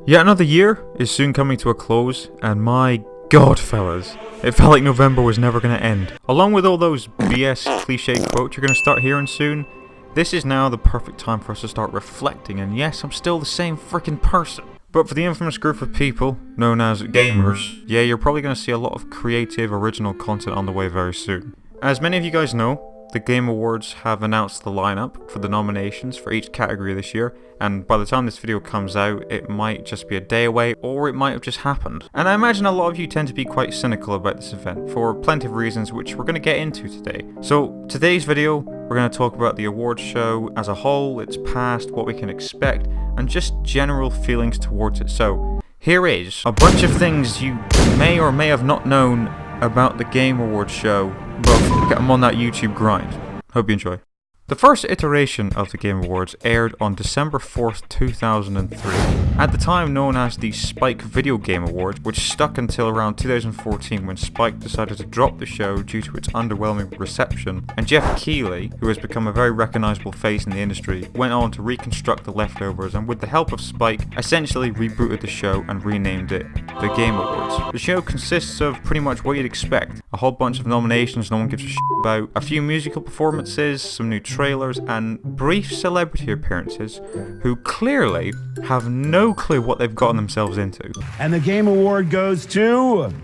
Yet another year is soon coming to a close, and my god fellas, it felt like November was never going to end. Along with all those BS cliche quotes you're going to start hearing soon, this is now the perfect time for us to start reflecting, and yes, I'm still the same freaking person. But for the infamous group of people, known as gamers, yeah, you're probably going to see a lot of creative, original content on the way very soon. As many of you guys know, the Game Awards have announced the lineup for the nominations for each category this year, and by the time this video comes out, it might just be a day away, or it might have just happened. And I imagine a lot of you tend to be quite cynical about this event, for plenty of reasons which we're going to get into today. So, today's video, we're going to talk about the awards show as a whole, its past, what we can expect, and just general feelings towards it. So, here is a bunch of things you may or may have not known about the Game Awards show, but I'm on that YouTube grind. Hope you enjoy. The first iteration of the Game Awards aired on December 4th, 2003, at the time known as the Spike Video Game Awards, which stuck until around 2014 when Spike decided to drop the show due to its underwhelming reception, and Jeff Keighley, who has become a very recognisable face in the industry, went on to reconstruct the leftovers and with the help of Spike, essentially rebooted the show and renamed it the Game Awards. The show consists of pretty much what you'd expect, a whole bunch of nominations no one gives a shit about, a few musical performances, some new trailers, and brief celebrity appearances who clearly have no clue what they've gotten themselves into. And the Game Award goes to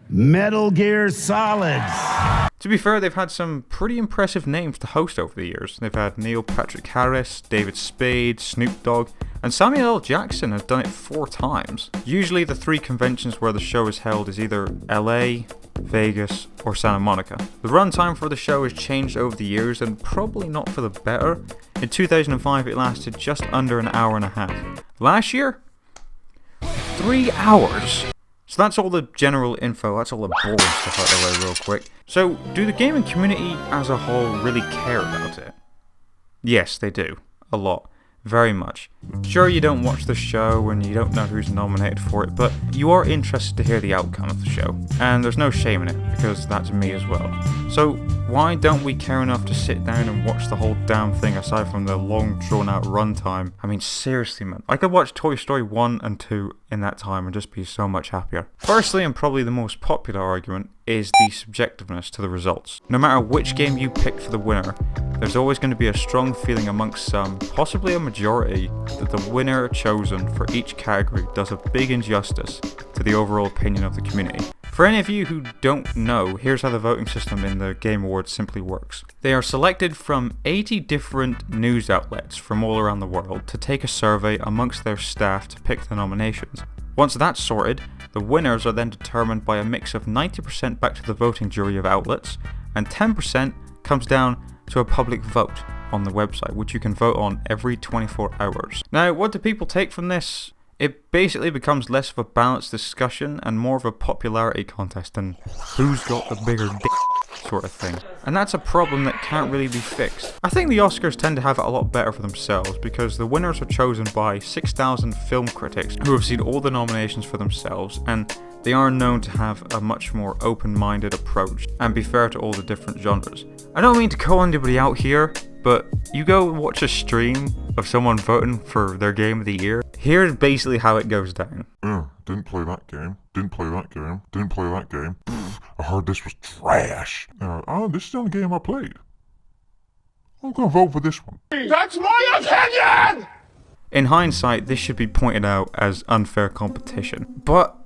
Metal Gear Solid. To be fair, they've had some pretty impressive names to host over the years. They've had Neil Patrick Harris, David Spade, Snoop Dogg, and Samuel L. Jackson has done it 4 times. Usually the 3 conventions where the show is held is either LA, Vegas, or Santa Monica. The runtime for the show has changed over the years and probably not for the better. In 2005 it lasted just under an hour and a half. Last year, 3 hours. So that's all the general info, that's all the boring stuff out the way real quick. So, do the gaming community as a whole really care about it? Yes, they do. A lot. Very much. Sure, you don't watch the show and you don't know who's nominated for it, but you are interested to hear the outcome of the show. And there's no shame in it, because that's me as well. So, why don't we care enough to sit down and watch the whole damn thing aside from the long drawn out runtime? I mean, seriously man, I could watch Toy Story 1 and 2 in that time and just be so much happier. Firstly, and probably the most popular argument, is the subjectiveness to the results. No matter which game you pick for the winner, there's always going to be a strong feeling amongst some, possibly a majority, that the winner chosen for each category does a big injustice to the overall opinion of the community. For any of you who don't know, here's how the voting system in the Game Awards simply works. They are selected from 80 different news outlets from all around the world to take a survey amongst their staff to pick the nominations. Once that's sorted, the winners are then determined by a mix of 90% back to the voting jury of outlets, and 10% comes down to a public vote on the website, which you can vote on every 24 hours. Now, what do people take from this? It basically becomes less of a balanced discussion and more of a popularity contest and who's got the bigger dick sort of thing. And that's a problem that can't really be fixed. I think the Oscars tend to have it a lot better for themselves because the winners are chosen by 6,000 film critics who have seen all the nominations for themselves, and they are known to have a much more open-minded approach and be fair to all the different genres. I don't mean to call anybody out here, but you go watch a stream of someone voting for their game of the year, here's basically how it goes down. Didn't play that game. Didn't play that game. Didn't play that game. I heard this was trash. This is the only game I played. I'm gonna vote for this one. That's my opinion! In hindsight, this should be pointed out as unfair competition, but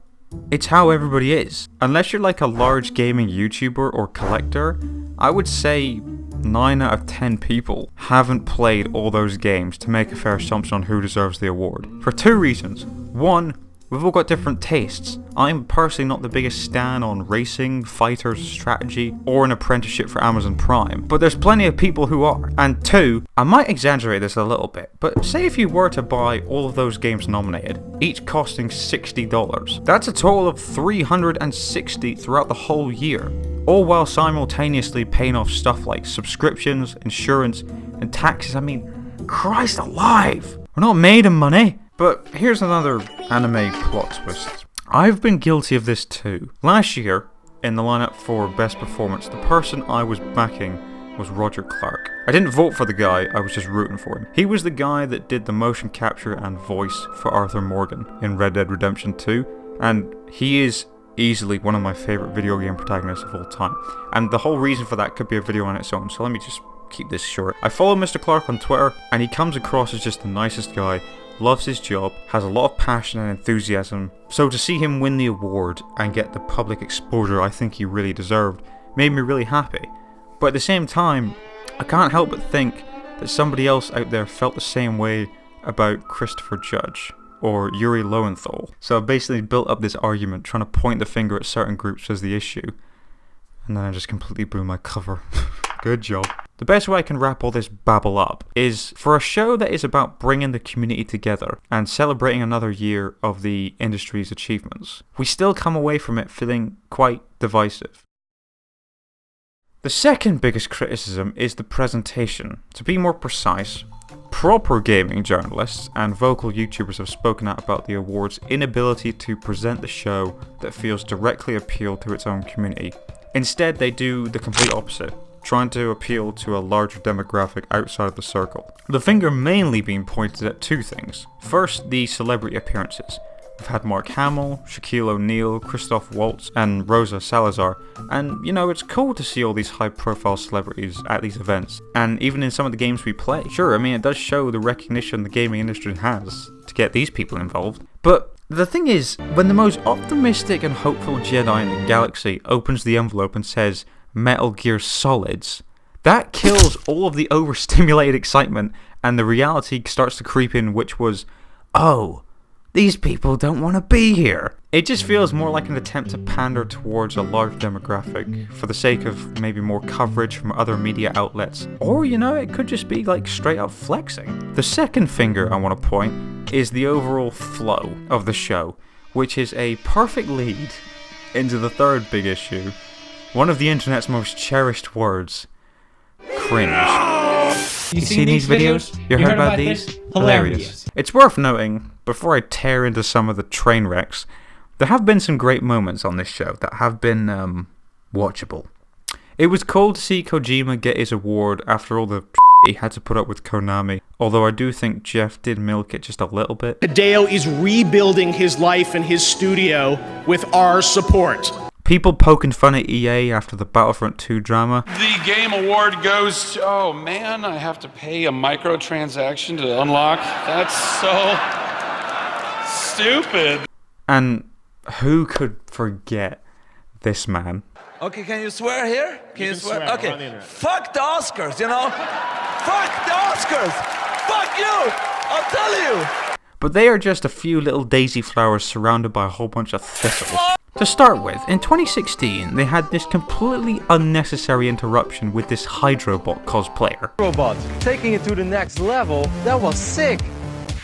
it's how everybody is. Unless you're like a large gaming YouTuber or collector, I would say 9 out of 10 people haven't played all those games to make a fair assumption on who deserves the award. For 2 reasons. 1, we've all got different tastes. I'm personally not the biggest stan on racing, fighters, strategy, or an apprenticeship for Amazon Prime, but there's plenty of people who are. And 2, I might exaggerate this a little bit, but say if you were to buy all of those games nominated, each costing $60, that's a total of $360 throughout the whole year, all while simultaneously paying off stuff like subscriptions, insurance, and taxes. I mean, Christ alive! We're not made of money! But here's another anime plot twist. I've been guilty of this too. Last year, in the lineup for Best Performance, the person I was backing was Roger Clark. I didn't vote for the guy, I was just rooting for him. He was the guy that did the motion capture and voice for Arthur Morgan in Red Dead Redemption 2, and he is easily one of my favourite video game protagonists of all time. And the whole reason for that could be a video on its own, so let me just keep this short. I follow Mr. Clark on Twitter, and he comes across as just the nicest guy, loves his job, has a lot of passion and enthusiasm, so to see him win the award and get the public exposure I think he really deserved made me really happy. But at the same time, I can't help but think that somebody else out there felt the same way about Christopher Judge or Yuri Lowenthal. So I basically built up this argument trying to point the finger at certain groups as the issue, and then I just completely blew my cover. Good job. The best way I can wrap all this babble up is for a show that is about bringing the community together and celebrating another year of the industry's achievements, we still come away from it feeling quite divisive. The second biggest criticism is the presentation. To be more precise, proper gaming journalists and vocal YouTubers have spoken out about the award's inability to present the show that feels directly appeal to its own community. Instead, they do the complete opposite, trying to appeal to a larger demographic outside of the circle. The finger mainly being pointed at two things. First, the celebrity appearances. We've had Mark Hamill, Shaquille O'Neal, Christoph Waltz, and Rosa Salazar, and you know, it's cool to see all these high-profile celebrities at these events, and even in some of the games we play. Sure, I mean, it does show the recognition the gaming industry has to get these people involved, but the thing is, when the most optimistic and hopeful Jedi in the galaxy opens the envelope and says, Metal Gear Solids, that kills all of the overstimulated excitement, and the reality starts to creep in, which was, oh, these people don't want to be here. It just feels more like an attempt to pander towards a large demographic for the sake of maybe more coverage from other media outlets. Or, you know, it could just be like straight up flexing. The second finger I want to point is the overall flow of the show, which is a perfect lead into the third big issue, one of the internet's most cherished words, cringe. You seen these videos? You heard about these? Hilarious. It's worth noting, before I tear into some of the train wrecks, there have been some great moments on this show that have been, watchable. It was cool to see Kojima get his award after all the he had to put up with Konami, although I do think Jeff did milk it just a little bit. Hideo is rebuilding his life and his studio with our support. People poking fun at EA after the Battlefront 2 drama. The game award goes to, oh man, I have to pay a microtransaction to unlock. That's so stupid. And who could forget this man? Okay, can you swear here? Can you swear? swear, Okay, fuck the Oscars, you know? Fuck the Oscars! Fuck you! I'll tell you! But they are just a few little daisy flowers surrounded by a whole bunch of thistles. To start with, in 2016, they had this completely unnecessary interruption with this Hydrobot cosplayer. Robot, taking it to the next level, that was sick.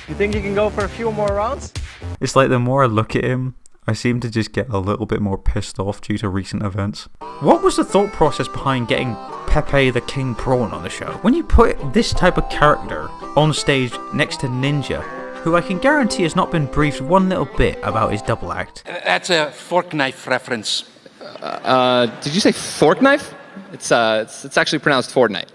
You think you can go for a few more rounds? It's like the more I look at him, I seem to just get a little bit more pissed off due to recent events. What was the thought process behind getting Pepe the King Prawn on the show? When you put this type of character on stage next to Ninja, who I can guarantee has not been briefed one little bit about his double act. That's a fork knife reference. Did you say fork knife? It's actually pronounced Fortnite.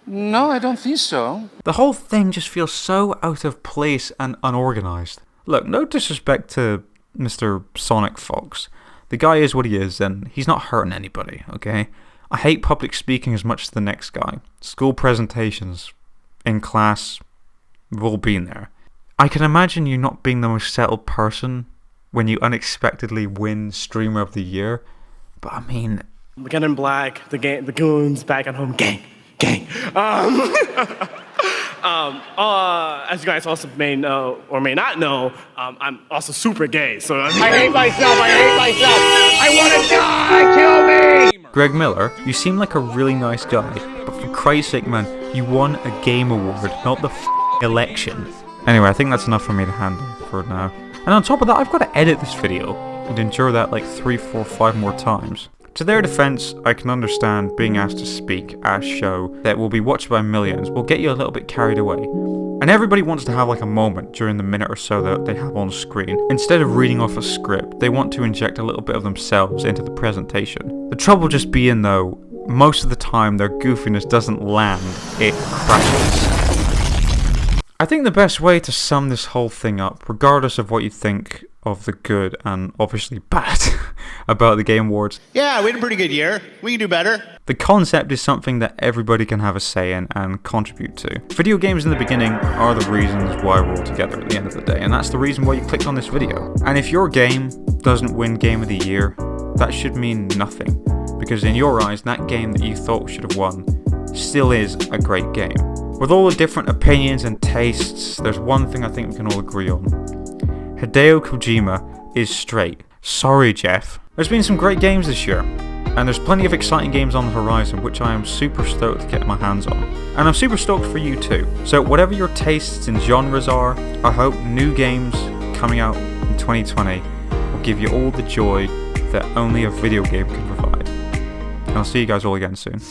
No, I don't think so. The whole thing just feels so out of place and unorganized. Look, no disrespect to Mr. Sonic Fox. The guy is what he is, and he's not hurting anybody, okay? I hate public speaking as much as the next guy. School presentations, in class, we've all been there. I can imagine you not being the most settled person when you unexpectedly win Streamer of the Year, but I mean... Again in Black, the goons back at home, gang. As you guys also may know or may not know, I'm also super gay, so I hate myself, I want to die, kill me! Greg Miller, you seem like a really nice guy, but for Christ's sake, man, you won a game award, not the election. Anyway, I think that's enough for me to handle for now. And on top of that, I've got to edit this video and endure that like 3, 4, 5 more times. To their defense, I can understand being asked to speak at a show that will be watched by millions will get you a little bit carried away. And everybody wants to have like a moment during the minute or so that they have on screen. Instead of reading off a script, they want to inject a little bit of themselves into the presentation. The trouble just being though, most of the time their goofiness doesn't land, it crashes. I think the best way to sum this whole thing up, regardless of what you think of the good and obviously bad about the Game Awards. Yeah, we had a pretty good year. We can do better. The concept is something that everybody can have a say in and contribute to. Video games in the beginning are the reasons why we're all together at the end of the day, and that's the reason why you clicked on this video. And if your game doesn't win Game of the Year, that should mean nothing, because in your eyes, that game that you thought should have won still is a great game. With all the different opinions and tastes, there's one thing I think we can all agree on. Hideo Kojima is straight. Sorry, Jeff. There's been some great games this year, and there's plenty of exciting games on the horizon which I am super stoked to get my hands on. And I'm super stoked for you too. So whatever your tastes and genres are, I hope new games coming out in 2020 will give you all the joy that only a video game can provide. And I'll see you guys all again soon.